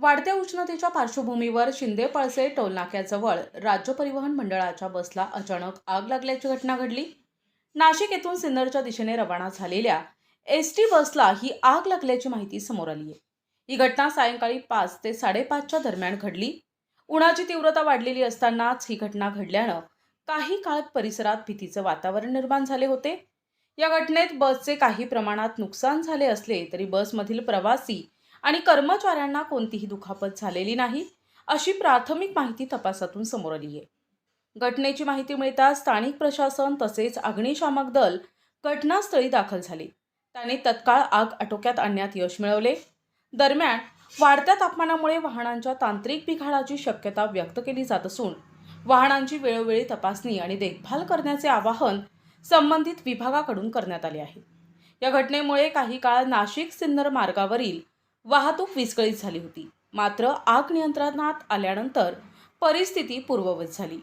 वाढत्या उष्णतेच्या पार्श्वभूमीवर शिंदे-पळसे टोलनाक्याजवळ राज्य परिवहन मंडळाच्या बसला अचानक आग लागल्याची घटना घडली। नाशिक येथून सिन्नरच्या दिशेने रवाना झालेल्या एसटी बसला ही आग लागल्याची माहिती समोर आली आहे। ही घटना सायंकाळी 5 ते 5:30च्या दरम्यान घडली। उन्हाची तीव्रता वाढलेली असतानाच ही घटना घडल्यानं काही काळ परिसरात भीतीचं वातावरण निर्माण झाले होते। या घटनेत बसचे काही प्रमाणात नुकसान झाले असले तरी बसमधील प्रवासी आणि कर्मचाऱ्यांना कोणतीही दुखापत झालेली नाही, अशी प्राथमिक माहिती तपासातून समोर आली आहे। घटनेची माहिती मिळताच स्थानिक प्रशासन तसेच अग्निशामक दल घटनास्थळी दाखल झाले। त्यांनी तत्काळ आग आटोक्यात आणण्यात यश मिळवले। दरम्यान वाढत्या तापमानामुळे वाहनांच्या तांत्रिक बिघाडाची शक्यता व्यक्त केली जात असून वाहनांची वेळोवेळी तपासणी आणि देखभाल करण्याचे आवाहन संबंधित विभागाकडून करण्यात आले आहे। या घटनेमुळे काही काळ नाशिक सिन्नर मार्गावरील वाहतूक विस्कळीत झाली होती, मात्र आग नियंत्रणात आल्यानंतर परिस्थिती पूर्ववत झाली।